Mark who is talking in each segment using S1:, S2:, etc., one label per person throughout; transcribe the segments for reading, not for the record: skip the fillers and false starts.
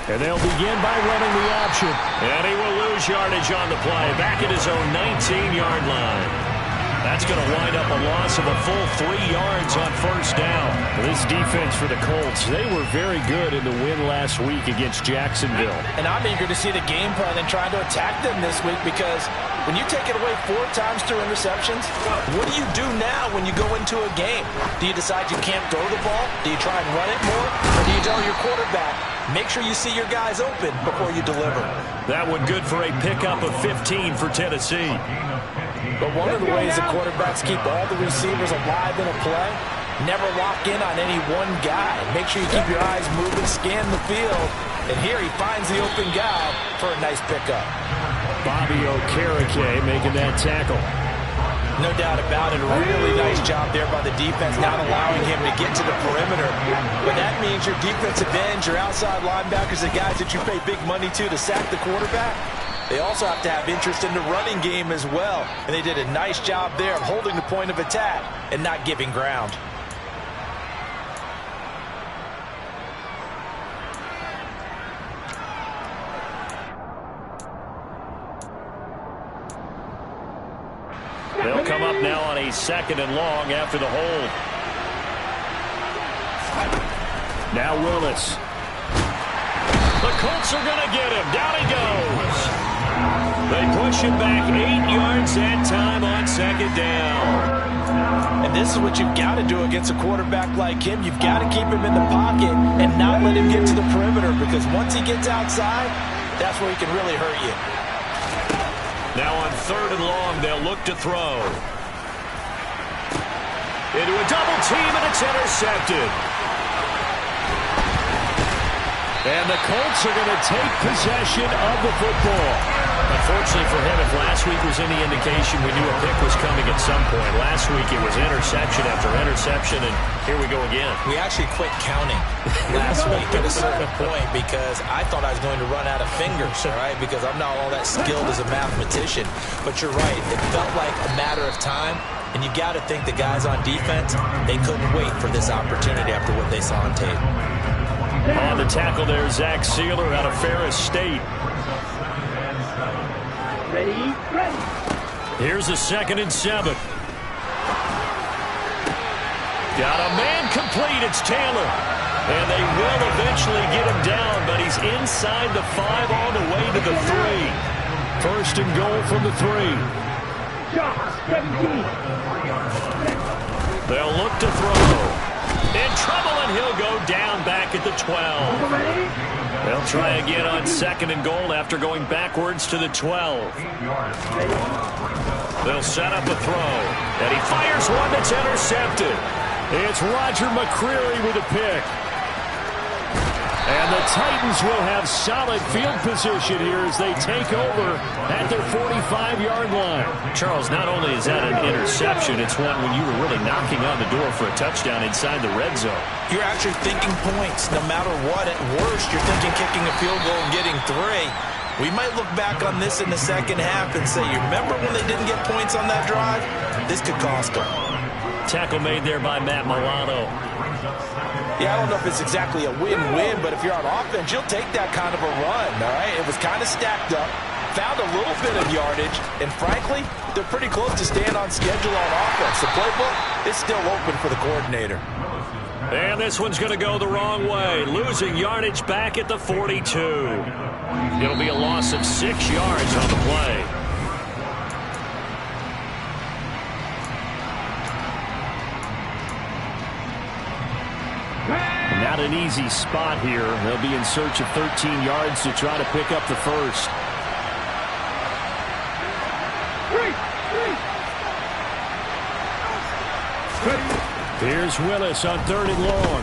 S1: And they'll begin by running the option.
S2: And he will lose yardage on the play. Back at his own 19-yard line. That's going to wind up a loss of a full 3 yards on first down.
S1: This defense for the Colts, they were very good in the win last week against Jacksonville.
S3: And I'm eager to see the game plan and trying to attack them this week, because when you take it away 4 times through interceptions, what do you do now when you go into a game? Do you decide you can't throw the ball? Do you try and run it more? Or do you tell your quarterback, make sure you see your guys open before you deliver?
S2: That one good for a pickup of 15 for Tennessee.
S3: But one of the ways the quarterbacks keep all the receivers alive in a play, never lock in on any one guy. Make sure you keep your eyes moving, scan the field. And here he finds the open guy for a nice pickup.
S1: Bobby Okereke making that tackle.
S3: No doubt about it. A really nice job there by the defense, not allowing him to get to the perimeter. But that means your defensive ends, your outside linebackers, the guys that you pay big money to sack the quarterback, they also have to have interest in the running game as well. And they did a nice job there of holding the point of attack and not giving ground.
S2: They'll come up now on a 2nd and long after the hold.
S1: Now Willis.
S2: The Colts are going to get him. Down he goes. They push him back 8 yards that time on 2nd down.
S3: And this is what you've got to do against a quarterback like him. You've got to keep him in the pocket and not let him get to the perimeter, because once he gets outside, that's where he can really hurt you.
S2: Now on 3rd and long, they'll look to throw. Into a double team, and it's intercepted.
S1: And the Colts are going to take possession of the football.
S2: Unfortunately for him, if last week was any indication, we knew a pick was coming at some point. Last week it was interception after interception, and here we go again.
S3: We actually quit counting last week at a certain point because I thought I was going to run out of fingers, all right, because I'm not all that skilled as a mathematician. But you're right. It felt like a matter of time, and you got to think the guys on defense, they couldn't wait for this opportunity after what they saw on tape.
S2: On the tackle there, Zach Sealer out of Ferris State.
S4: Ready?
S2: Here's a 2nd and 7. Got a man complete. It's Taylor. And they will eventually get him down, but he's inside the 5 all the way to the 3.
S1: 1st and goal from the 3.
S2: They'll look to throw. In trouble, and he'll go down back at the 12. They'll try again on 2nd and goal after going backwards to the 12. They'll set up a throw, and he fires one that's intercepted.
S1: It's Roger McCreary with a pick. And the Titans will have solid field position here as they take over at their 45-yard line.
S2: Charles, not only is that an interception, it's one when you were really knocking on the door for a touchdown inside the red zone.
S3: You're actually thinking points no matter what. At worst, you're thinking kicking a field goal and getting 3. We might look back on this in the second half and say, you remember when they didn't get points on that drive? This could cost them.
S2: Tackle made there by Matt Milano.
S3: Yeah, I don't know if it's exactly a win-win, but if you're on offense, you'll take that kind of a run, all right? It was kind of stacked up, found a little bit of yardage, and frankly, they're pretty close to staying on schedule on offense. The playbook is still open for the coordinator.
S2: And this one's going to go the wrong way, losing yardage back at the 42. It'll be a loss of 6 yards on the play.
S1: Not an easy spot here. They'll be in search of 13 yards to try to pick up the 1st. Here's Willis on 3rd and long.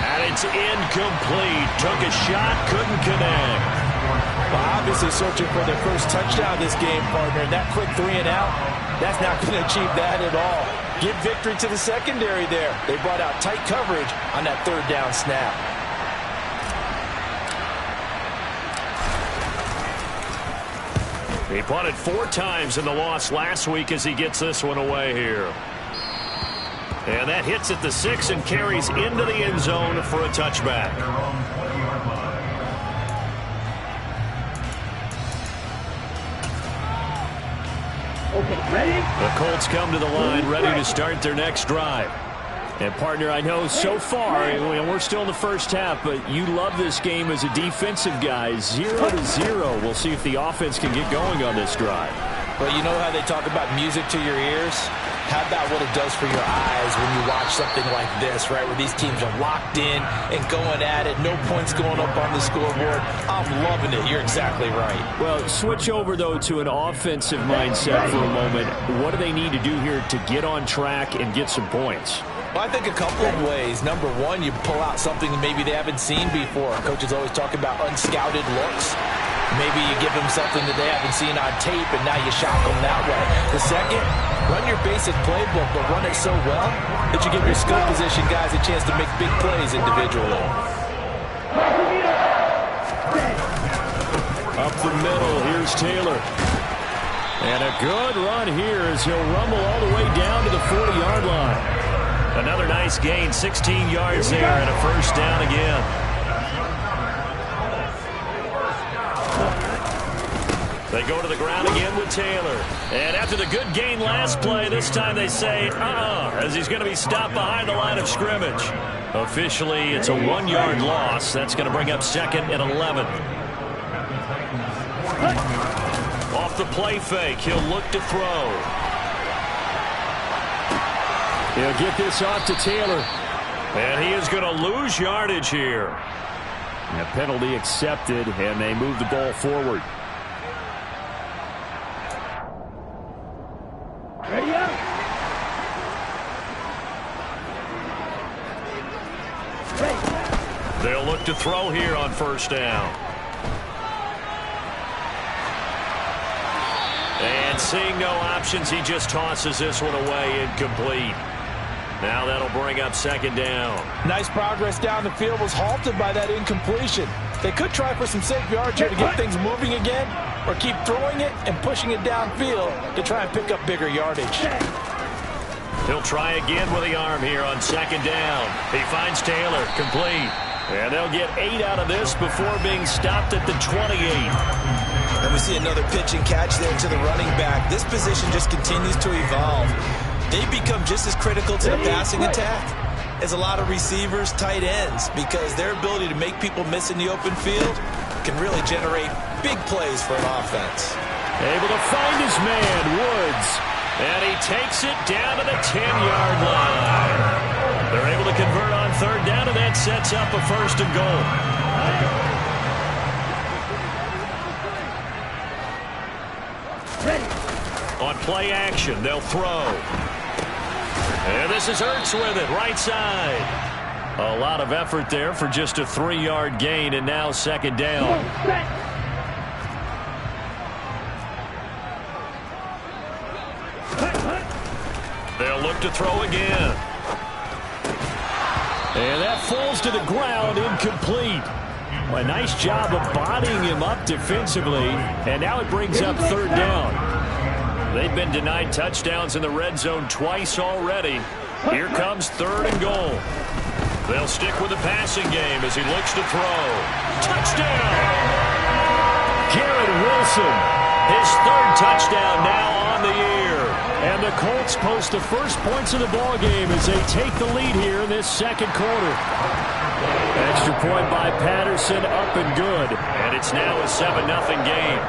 S2: And it's incomplete. Took a shot, couldn't connect.
S3: Well, obviously searching for their first touchdown this game, partner. That quick 3 and out, that's not going to achieve that at all. Give victory to the secondary there. They brought out tight coverage on that 3rd down snap.
S2: He punted 4 times in the loss last week as he gets this one away here. And that hits at the 6 and carries into the end zone for a touchback.
S1: Okay, ready?
S2: The Colts come to the line ready to start their next drive. And, partner, I know so far, we're still in the first half, but you love this game as a defensive guy. 0-0. We'll see if the offense can get going on this drive.
S3: Well, you know how they talk about music to your ears? How about what it does for your eyes when you watch something like this, right, where these teams are locked in and going at it, no points going up on the scoreboard. I'm loving it. You're exactly right.
S2: Well, switch over, though, to an offensive mindset for a moment. What do they need to do here to get on track and get some points?
S3: Well, I think a couple of ways. Number one, you pull out something that maybe they haven't seen before. Coaches always talk about unscouted looks. Maybe you give them something that they haven't seen on tape, and now you shock them that way. The second, run your basic playbook, but run it so well that you give your skill position guys a chance to make big plays individually.
S2: Up the middle, here's Taylor. And a good run here as he'll rumble all the way down to the 40-yard line. Another nice gain, 16 yards there, and a first down again. They go to the ground again with Taylor. And after the good gain last play, this time they say, as he's going to be stopped behind the line of scrimmage. Officially, it's a 1-yard loss. That's going to bring up 2nd and 11. Off the play fake, he'll look to throw. He'll get this off to Taylor. And he is going to lose yardage here. And a penalty accepted, and they move the ball forward.
S1: Ready up.
S2: They'll look to throw here on first down. And seeing no options, he just tosses this one away, incomplete. Now that'll bring up 2nd down.
S3: Nice progress down the field was halted by that incompletion. They could try for some safe yards here to get things moving again, or keep throwing it and pushing it downfield to try and pick up bigger yardage.
S2: He'll try again with the arm here on 2nd down. He finds Taylor, complete. And they'll get 8 out of this before being stopped at the 28.
S3: And we see another pitch and catch there to the running back. This position just continues to evolve. They become just as critical to the passing attack as a lot of receivers, tight ends, because their ability to make people miss in the open field can really generate big plays for an offense.
S2: Able to find his man, Woods. And he takes it down to the 10-yard line. They're able to convert on 3rd down, and that sets up a 1st and goal. On play action, they'll throw. And this is Ertz with it, right side. A lot of effort there for just a 3-yard gain, and now 2nd down. They'll look to throw again. And that falls to the ground, incomplete. A nice job of bodying him up defensively, and now it brings up 3rd down. They've been denied touchdowns in the red zone twice already. Here comes 3rd and goal. They'll stick with the passing game as he looks to throw. Touchdown! Garrett Wilson, his 3rd touchdown now on the year. And the Colts post the first points of the ball game as they take the lead here in this 2nd quarter. Extra point by Patterson, up and good. And it's now a 7-0 game.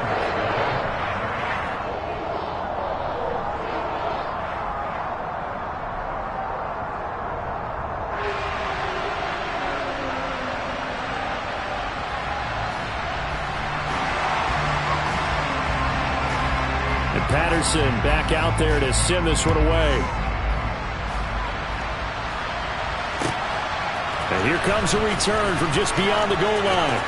S2: Patterson back out there to send this one away. And here comes a return from just beyond the goal line.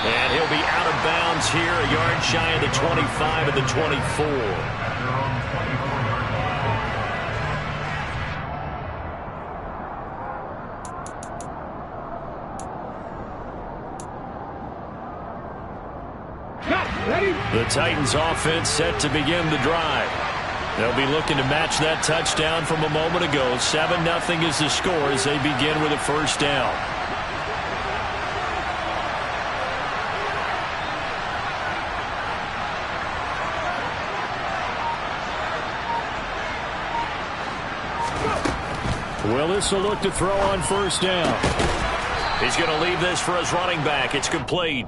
S2: And he'll be out of bounds here, a yard shy of the 25 of the 24. The Titans offense set to begin the drive. They'll be looking to match that touchdown from a moment ago. 7-0 is the score as they begin with a first down. Willis will look to throw on first down. He's going to leave this for his running back. It's complete.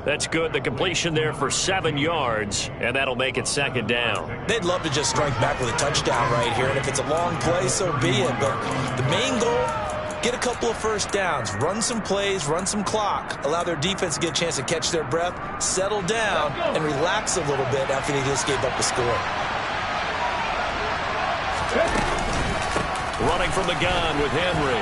S2: That's good. The completion there for 7 yards, and that'll make it second down.
S3: They'd love to just strike back with a touchdown right here, and if it's a long play, so be it. But the main goal, get a couple of first downs, run some plays, run some clock, allow their defense to get a chance to catch their breath, settle down, and relax a little bit after they just gave up a score.
S2: Running from the gun with Henry.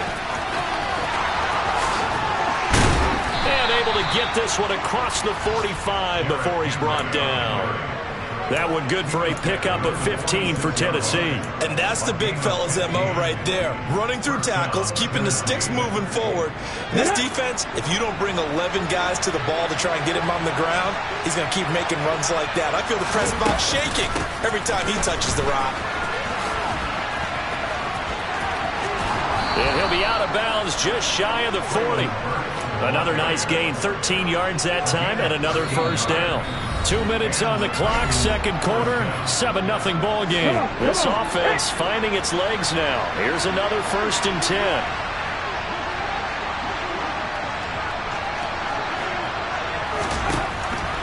S2: And able to get this one across the 45 before he's brought down. That one good for a pickup of 15 for Tennessee.
S3: And that's the big fella's MO right there. Running through tackles, keeping the sticks moving forward. This defense, if you don't bring 11 guys to the ball to try and get him on the ground, he's going to keep making runs like that. I feel the press box shaking every time he touches the rock.
S2: And he'll be out of bounds just shy of the 40. Another nice gain, 13 yards that time, and another first down. 2 minutes on the clock, second quarter, 7-0 ball game. This offense finding its legs now. Here's another 1st and 10.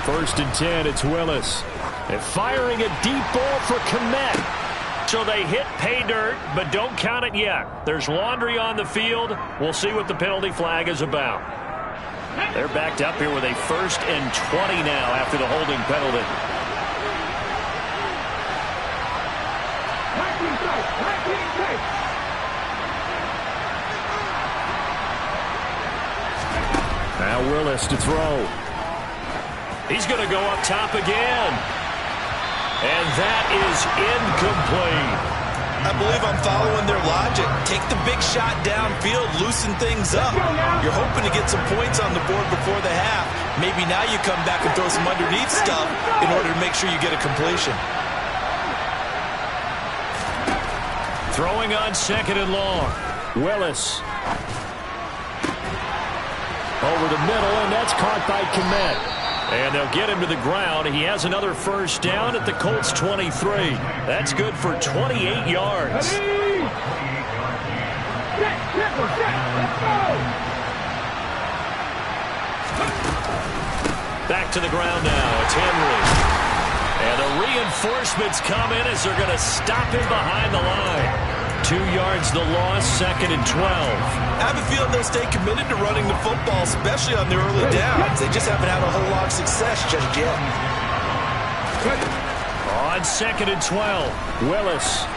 S2: First and 10, it's Willis. And firing a deep ball for Kmet. So they hit pay dirt, but don't count it yet. There's laundry on the field. We'll see what the penalty flag is about. They're backed up here with a 1st and 20 now after the holding penalty. Now Willis to throw. He's going to go up top again. And that is incomplete.
S3: I believe I'm following their logic. Take the big shot downfield, loosen things up. You're hoping to get some points on the board before the half. Maybe now you come back and throw some underneath stuff in order to make sure you get a completion.
S2: Throwing on 2nd and long. Willis. Over the middle, and that's caught by Kmet. And they'll get him to the ground. He has another first down at the Colts 23. That's good for 28 yards. Back to the ground now. It's Henry. And the reinforcements come in as they're going to stop him behind the line. 2 yards the loss, 2nd and 12.
S3: I have a feeling they'll stay committed to running the football, especially on their early downs. They just haven't had a whole lot of success just yet.
S2: On 2nd and 12, Willis.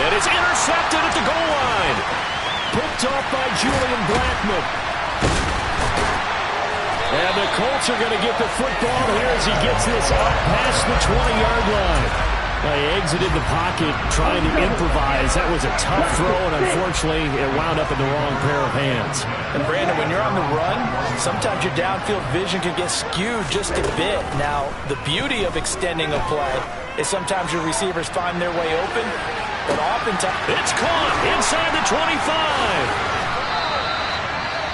S2: And it's intercepted at the goal line. Picked off by Julian Blackmon. And the Colts are going to get the football here as he gets this up past the 20-yard line. He exited the pocket trying to improvise. That was a tough throw, and unfortunately, it wound up in the wrong pair of hands.
S3: And Brandon, when you're on the run, sometimes your downfield vision can get skewed just a bit. Now, the beauty of extending a play is sometimes your receivers find their way open, but oftentimes...
S2: It's caught inside the 25.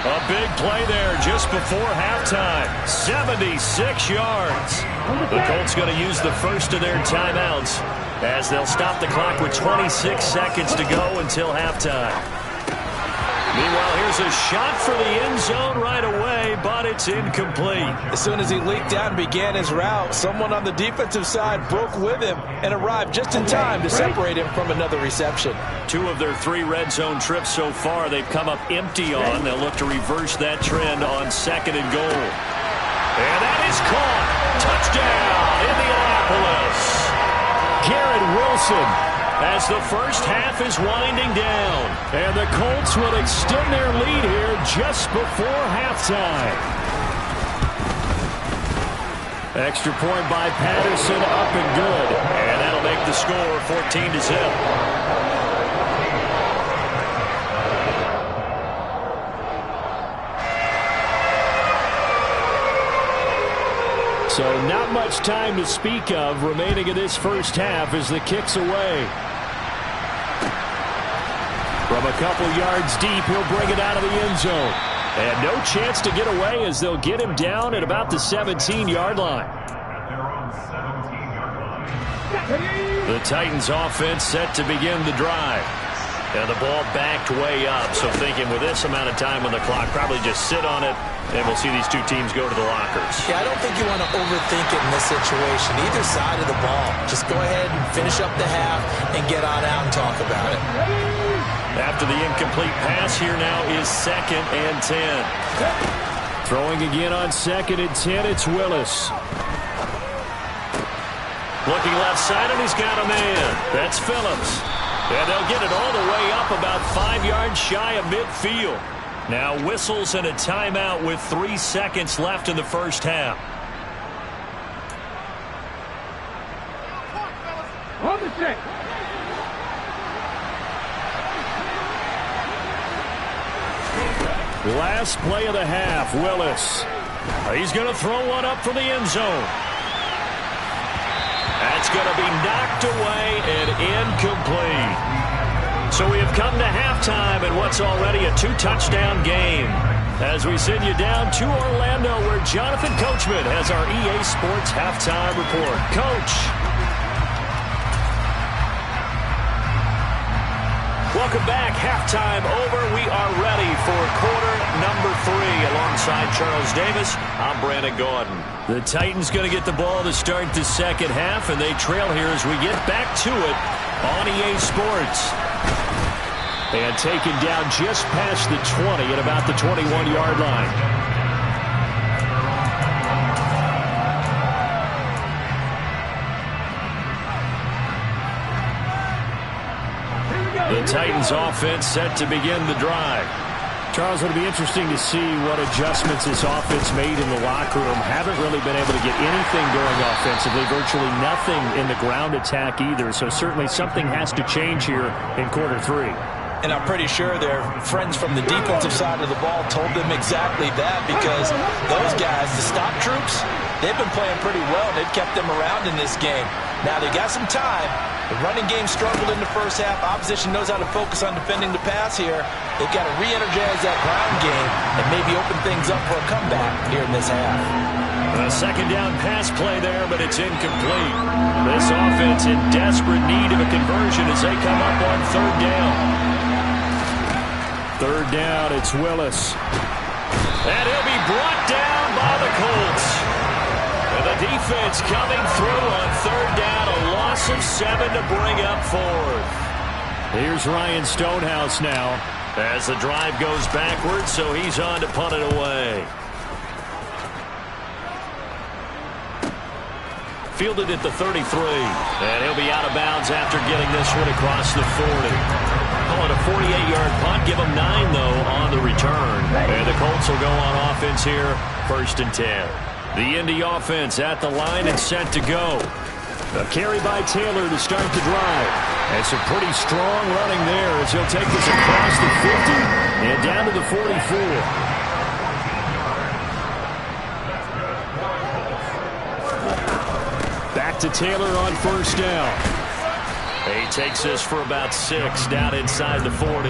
S2: A big play there just before halftime. 76 yards. The Colts going to use the first of their timeouts as they'll stop the clock with 26 seconds to go until halftime. Meanwhile, here's a shot for the end zone right away, but it's incomplete.
S3: As soon as he leaked out and began his route, someone on the defensive side broke with him and arrived just in time to separate him from another reception.
S2: 2 of their 3 red zone trips so far they've come up empty on. They'll look to reverse that trend on 2nd and goal. And that is caught. Touchdown, Indianapolis. Garrett Wilson as the first half is winding down. And the Colts will extend their lead here just before halftime. Extra point by Patterson, up and good. And that'll make the score 14-0. So
S1: Well, not much time to speak of remaining in this first half as the kick's away. From a couple yards deep, he'll bring it out of the end zone. And no chance to get away as they'll get him down at about the 17-yard line. The Titans offense set to begin the drive. And the ball backed way up, so thinking with this amount of time on the clock, probably just sit on it, and we'll see these two teams go to the lockers.
S3: Yeah, I don't think you want to overthink it in this situation. Either side of the ball. Just go ahead and finish up the half and get on out and talk about it.
S2: After the incomplete pass, here now is 2nd and 10.
S1: Throwing again on 2nd and 10, it's Willis.
S2: Looking left side, and he's got a man. That's Phillips. And they'll get it all the way up about 5 yards shy of midfield. Now whistles and a timeout with 3 seconds left in the first half.
S4: Hold the stick.
S1: Last play of the half, Willis.
S2: He's going to throw one up for the end zone. That's going to be knocked away and incomplete. So we have come to halftime in what's already a 2-touchdown game. As we send you down to Orlando, where Jonathan Coachman has our EA Sports halftime report. Coach. Welcome back. Halftime over. We are ready for quarter number 3. Alongside Charles Davis, I'm Brandon Gordon. The Titans going to get the ball to start the second half, and they trail here as we get back to it on EA Sports. And taken down just past the 20 at about the 21-yard line. The Titans offense set to begin the drive.
S1: Charles, it'll be interesting to see what adjustments this offense made in the locker room. Haven't really been able to get anything going offensively, virtually nothing in the ground attack either. So certainly something has to change here in quarter 3.
S3: And I'm pretty sure their friends from the defensive side of the ball told them exactly that, because those guys, the stop troops, they've been playing pretty well. They've kept them around in this game. Now they got some time. The running game struggled in the first half. Opposition knows how to focus on defending the pass here. They've got to re-energize that ground game and maybe open things up for a comeback here in this half.
S2: A second down pass play there, but it's incomplete. This offense in desperate need of a conversion as they come up on 3rd down.
S1: 3rd down, it's Willis.
S2: And he'll be brought down by the Colts. And the defense coming through on 3rd down, a loss of 7 to bring up 4th.
S1: Here's Ryan Stonehouse now.
S2: As the drive goes backwards, so he's on to punt it away. Fielded at the 33. And he'll be out of bounds after getting this one across the 40. Call it a 48-yard punt. Give them 9, though, on the return. And the Colts will go on offense here, 1st and 10. The Indy offense at the line and set to go. A carry by Taylor to start the drive. And some pretty strong running there as he'll take this across the 50 and down to the 44. Back to Taylor on 1st down. He takes this for about 6 down inside the 40.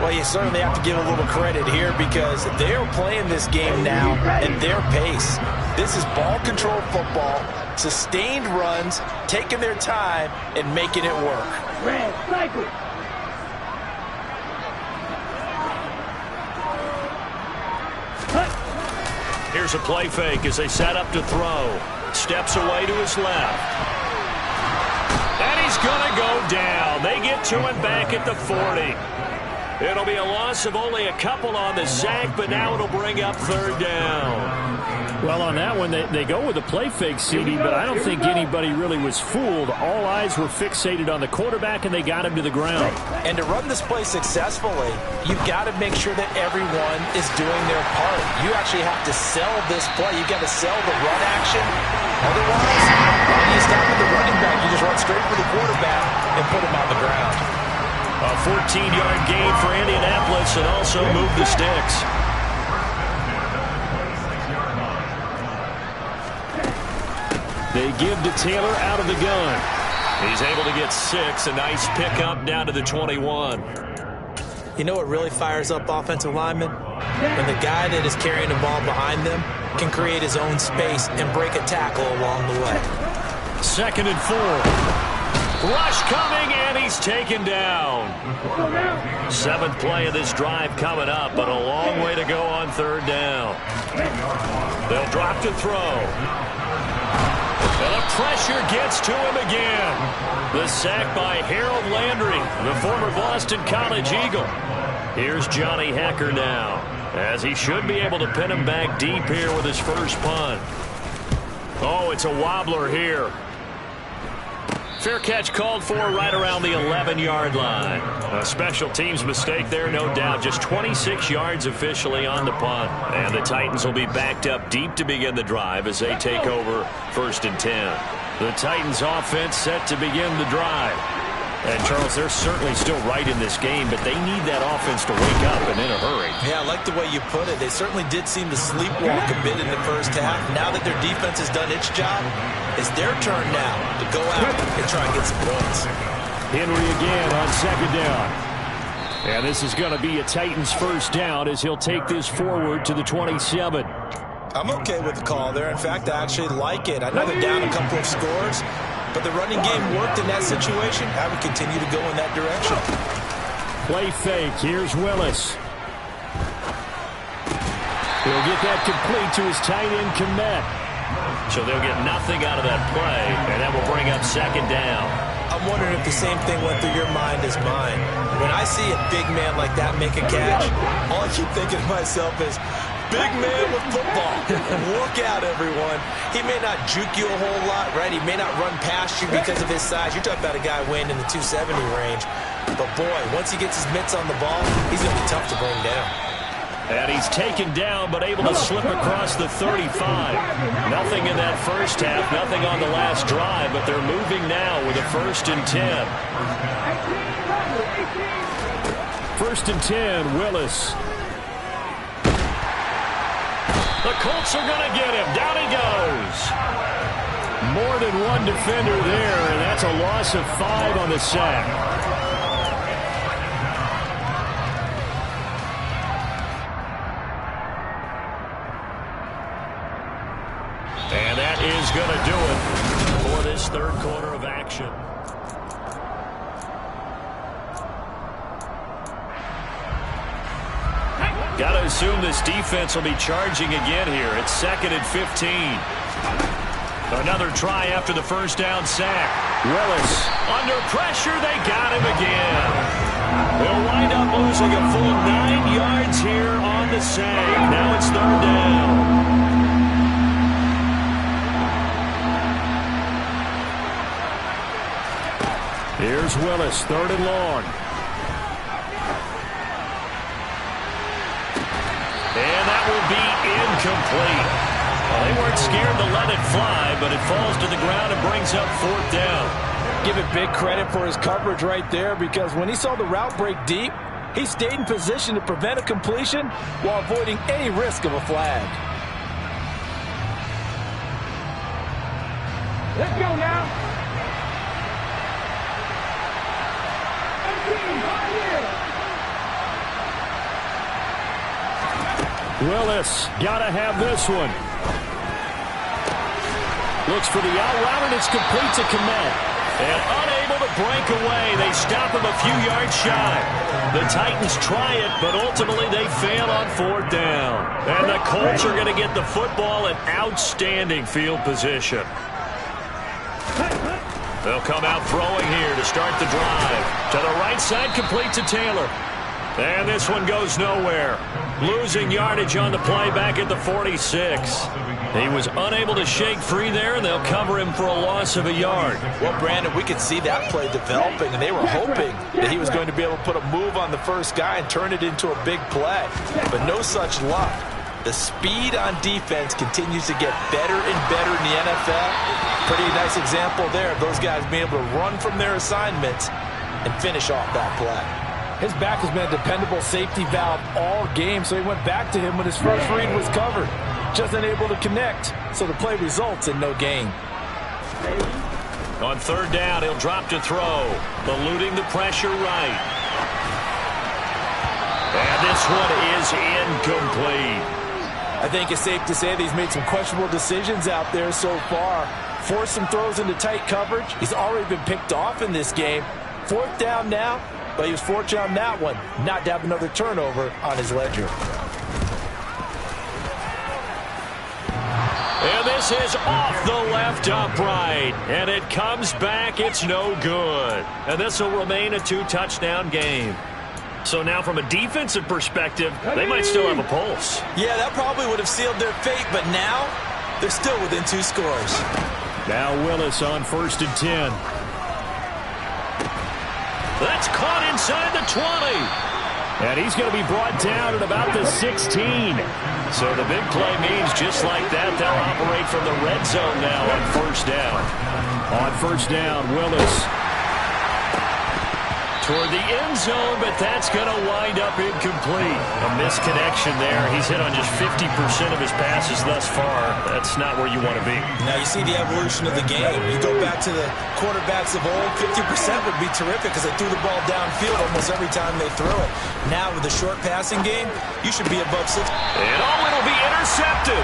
S3: Well, you certainly have to give a little credit here, because they're playing this game now at their pace. This is ball control football, sustained runs, taking their time, and making it work.
S4: Red, cycle.
S2: Here's a play fake as they set up to throw. Steps away to his left. And he's going to go down. They get to him back at the 40. It'll be a loss of only a couple on the sack, but now it'll bring up 3rd down.
S1: Well, on that one, they go with a play fake, CD, but I don't think anybody really was fooled. All eyes were fixated on the quarterback, and they got him to the ground.
S3: And to run this play successfully, you've got to make sure that everyone is doing their part. You actually have to sell this play. You've got to sell the run action. Otherwise, you stop with the running back. You just run straight for the quarterback and put him on the ground.
S2: A 14-yard gain for Indianapolis, and also move the sticks.
S1: They give to Taylor out of the gun.
S2: He's able to get 6. A nice pickup down to the 21.
S3: You know what really fires up offensive linemen? When the guy that is carrying the ball behind them can create his own space and break a tackle along the way.
S1: 2nd and 4.
S2: Rush coming, and he's taken down. 7th play of this drive coming up, but a long way to go on 3rd down. They'll drop to throw. And the pressure gets to him again. The sack by Harold Landry, the former Boston College Eagle. Here's Johnny Hecker now, as he should be able to pin him back deep here with his first punt. Oh, it's a wobbler here. Fair catch called for right around the 11-yard line. A special teams mistake there, no doubt. Just 26 yards officially on the punt. And the Titans will be backed up deep to begin the drive as they take over 1st and 10. The Titans offense set to begin the drive. And, Charles, they're certainly still right in this game, but they need that offense to wake up and in a hurry.
S3: Yeah, I like the way you put it. They certainly did seem to sleepwalk a bit in the first half. Now that their defense has done its job, it's their turn now to go out and try and get some points.
S1: Henry again on 2nd down. And this is going to be a Titans first down as he'll take this forward to the 27.
S3: I'm okay with the call there. In fact, I actually like it. I know they're down a couple of scores, but the running game worked in that situation. I would continue to go in that direction.
S1: Play fake. Here's Willis. He'll get that complete to his tight end, Kmet.
S2: So they'll get nothing out of that play, and that will bring up 2nd down.
S3: I'm wondering if the same thing went through your mind as mine. When I see a big man like that make a catch, all I keep thinking to myself is, big man with football. Look out, everyone. He may not juke you a whole lot, right? He may not run past you because of his size. You're talking about a guy weighing in the 270 range. But, boy, once he gets his mitts on the ball, he's going to be tough to bring down.
S1: And he's taken down but able to slip across the 35. Nothing in that first half, nothing on the last drive, but they're moving now with a 1st and 10. 1st and 10, Willis.
S2: The Colts are going to get him. Down he goes.
S1: More than one defender there, and that's a loss of 5 on the sack.
S2: And that is going to do it for this 3rd quarter of action. Got to assume this defense will be charging again here. It's 2nd and 15. Another try after the first down sack.
S1: Willis.
S2: Under pressure, they got him again. They'll wind up losing a full 9 yards here on the sack. Now it's 3rd down.
S1: Here's Willis, 3rd and long.
S2: And that will be incomplete. Well, they weren't scared to let it fly, but it falls to the ground and brings up 4th down.
S5: Give it big credit for his coverage right there, because when he saw the route break deep, he stayed in position to prevent a completion while avoiding any risk of a flag.
S4: Let's go now.
S1: Willis, gotta have this one. Looks for the out route, and it's complete to Kmet.
S2: And unable to break away, they stop him a few yards shy. The Titans try it, but ultimately they fail on 4th down. And the Colts are going to get the football in outstanding field position. They'll come out throwing here to start the drive. To the right side, complete to Taylor. And this one goes nowhere. Losing yardage on the play back at the 46. He was unable to shake free there, and they'll cover him for a loss of a yard.
S3: Well, Brandon, we could see that play developing, and they were hoping that he was going to be able to put a move on the first guy and turn it into a big play. But no such luck. The speed on defense continues to get better and better in the NFL. Pretty nice example there of those guys being able to run from their assignments and finish off that play.
S5: His back has been a dependable safety valve all game, so he went back to him when his first read was covered. Just unable to connect, so the play results in no gain.
S2: On third down, he'll drop to throw. Eluding the pressure right. And this one is incomplete.
S5: I think it's safe to say that he's made some questionable decisions out there so far. Forced some throws into tight coverage. He's already been picked off in this game. Fourth down now, but he was fortunate on that one not to have another turnover on his ledger.
S2: And this is off the left upright. And it comes back. It's no good. And this will remain a 2-touchdown game. So now from a defensive perspective, they might still have a pulse.
S3: Yeah, that probably would have sealed their fate, but now they're still within 2 scores.
S1: Now Willis on 1st and 10.
S2: That's caught inside the 20.
S1: And he's going to be brought down at about the 16.
S2: So the big play means just like that, they'll operate from the red zone now on 1st down.
S1: On 1st down, Willis
S2: toward the end zone, but that's going to wind up incomplete. A misconnection there. He's hit on just 50% of his passes thus far. That's not where you want to be.
S3: Now you see the evolution of the game. You go back to the quarterbacks of old, 50% would be terrific because they threw the ball downfield almost every time they threw it. Now with the short passing game, you should be above 6.
S2: And it'll be intercepted.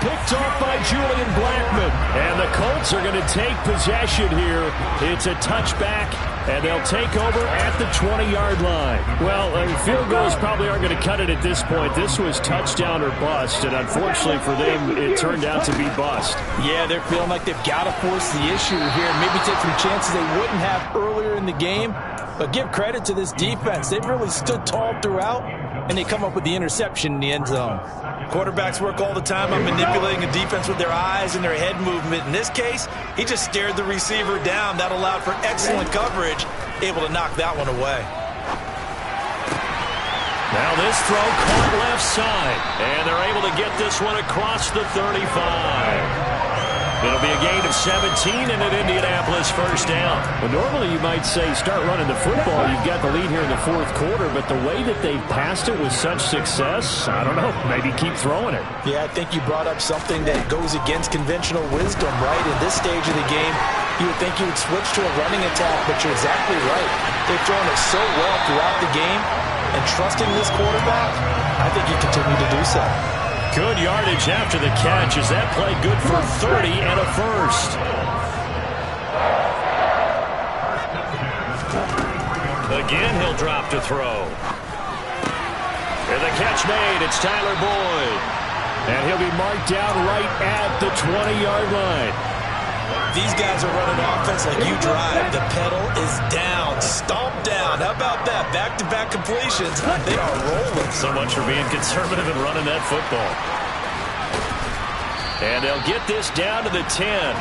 S1: picked off by Julian Blackman. And the Colts are going to take possession here. It's a touchback, and they'll take over at the 20-yard line. Well, field goals probably aren't going to cut it at this point. This was touchdown or bust, and unfortunately for them, it turned out to be bust.
S5: Yeah, they're feeling like they've got to force the issue here. Maybe take some chances they wouldn't have earlier in the game. But give credit to this defense. They've really stood tall throughout, and they come up with the interception in the end zone.
S3: Quarterbacks work all the time on manipulating a defense with their eyes and their head movement. In this case, he just stared the receiver down. That allowed for excellent coverage, able to knock that one away.
S2: Now this throw caught left side, and they're able to get this one across the 35. It'll be a gain of 17 and an Indianapolis first down.
S1: Well, normally you might say start running the football. You've got the lead here in the fourth quarter, but the way that they've passed it with such success, I don't know, maybe keep throwing it.
S5: Yeah, I think you brought up something that goes against conventional wisdom, right? In this stage of the game, you would think you would switch to a running attack, but you're exactly right. They've thrown it so well throughout the game, and trusting this quarterback, I think you continue to do so.
S2: Good yardage after the catch. Is that play good for 30 and a first? Again, he'll drop to throw. And the catch made. It's Tyler Boyd.
S1: And he'll be marked down right at the 20-yard line.
S3: These guys are running offense like you drive. The pedal is down, stomped down. How about that? Back-to-back completions. They are rolling.
S2: So much for being conservative and running that football. And they'll get this down to the 10.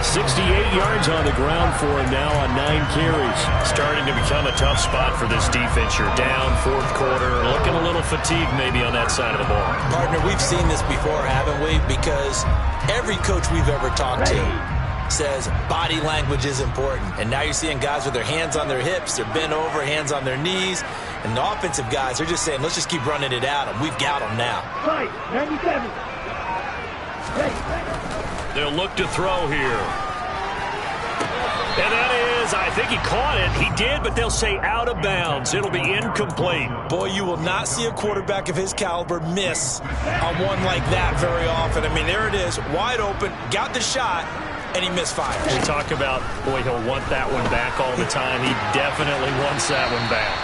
S2: 68 yards on the ground for him now on 9 carries. Starting to become a tough spot for this defense. You're down fourth quarter, looking a little fatigued maybe on that side of the ball.
S3: Partner, we've seen this before, haven't we? Because every coach we've ever talked to says body language is important. And now you're seeing guys with their hands on their hips, they're bent over, hands on their knees. And the offensive guys are just saying, let's just keep running it at them. We've got them now.
S4: Right, 97.
S2: They'll look to throw here. And that is, I think he caught it. He did, but they'll say out of bounds. It'll be incomplete.
S3: Boy, you will not see a quarterback of his caliber miss on one like that very often. I mean, there it is, wide open, got the shot, and he misfires.
S2: We talk about, boy, he'll want that one back all the time. He definitely wants that one back.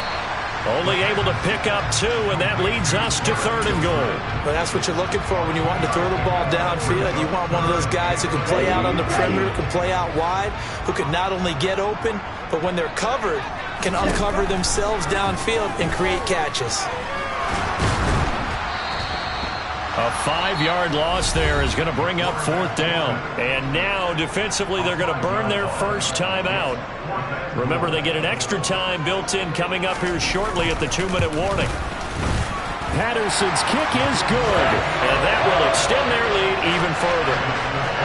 S2: Only able to pick up 2, and that leads us to 3rd and goal.
S5: But that's what you're looking for when you want to throw the ball downfield. You want one of those guys who can play out on the perimeter, can play out wide, who can not only get open, but when they're covered, can uncover themselves downfield and create catches.
S2: A 5-yard loss there is going to bring up 4th down. And now, defensively, they're going to burn their first time out. Remember, they get an extra time built in coming up here shortly at the 2-minute warning.
S1: Patterson's kick is good.
S2: And that will extend their lead even further.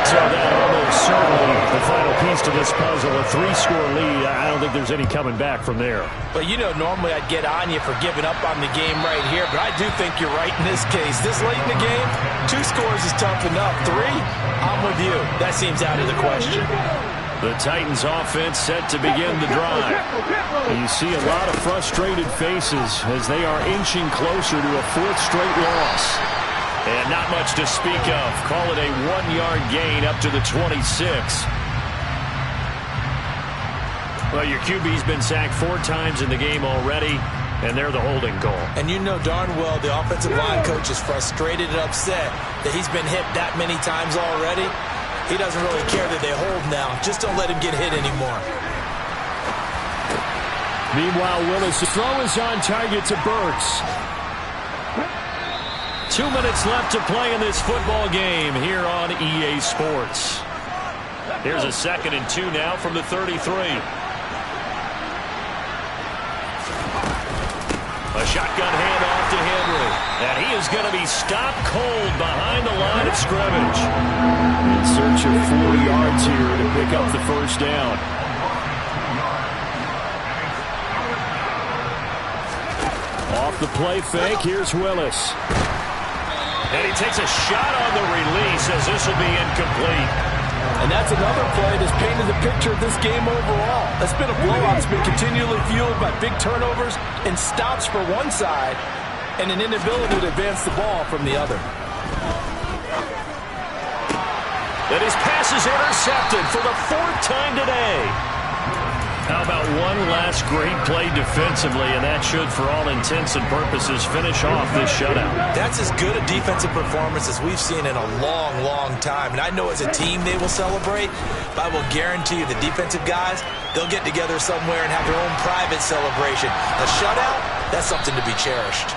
S1: So that almost certainly the final piece to this puzzle. A 3-score lead. I don't think there's any coming back from there.
S3: But, you know, normally I'd get on you for giving up on the game right here, but I do think you're right in this case. This late in the game, 2 scores is tough enough. 3, I'm with you. That seems out of the question.
S2: The Titans offense set to begin the drive.
S1: You see a lot of frustrated faces as they are inching closer to a 4th straight loss.
S2: And not much to speak of. Call it a 1-yard gain up to the 26. Well, your QB's been sacked 4 times in the game already, and they're the holding goal.
S3: And you know darn well the offensive line coach is frustrated and upset that he's been hit that many times already. He doesn't really care that they hold now. Just don't let him get hit anymore.
S1: Meanwhile, Willis' throw is on target to Burks.
S2: 2 minutes left to play in this football game here on EA Sports. Here's a 2nd and 2 now from the 33. A shotgun handoff to Henry. And he is going to be stopped cold behind the line of scrimmage.
S1: In search of 4 yards here to pick up the first down. Off the play fake, here's Willis.
S2: And he takes a shot on the release as this will be incomplete.
S3: And that's another play that's painted the picture of this game overall. It's been a blowout. It's been continually fueled by big turnovers and stops for one side and an inability to advance the ball from the other.
S2: And his pass is intercepted for the 4th time today. How about one last great play defensively, and that should, for all intents and purposes, finish off this shutout.
S3: That's as good a defensive performance as we've seen in a long, long time. And I know as a team they will celebrate, but I will guarantee you the defensive guys, they'll get together somewhere and have their own private celebration. A shutout, that's something to be cherished.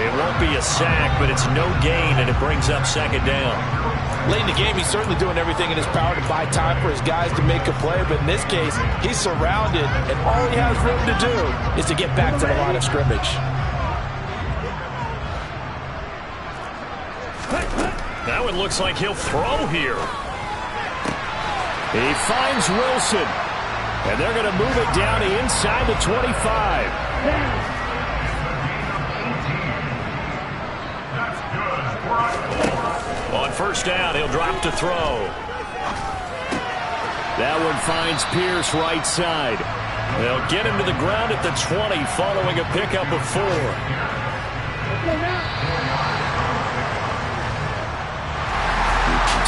S2: It won't be a sack, but it's no gain, and it brings up 2nd down.
S3: Late in the game, he's certainly doing everything in his power to buy time for his guys to make a play, but in this case, he's surrounded, and all he has room to do is to get back to the line of scrimmage.
S2: Now it looks like he'll throw here.
S1: He finds Wilson, and they're going to move it down to inside the 25.
S2: On 1st down, he'll drop to throw.
S1: That one finds Pierce right side.
S2: They'll get him to the ground at the 20 following a pickup of 4.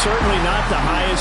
S1: Certainly not the highest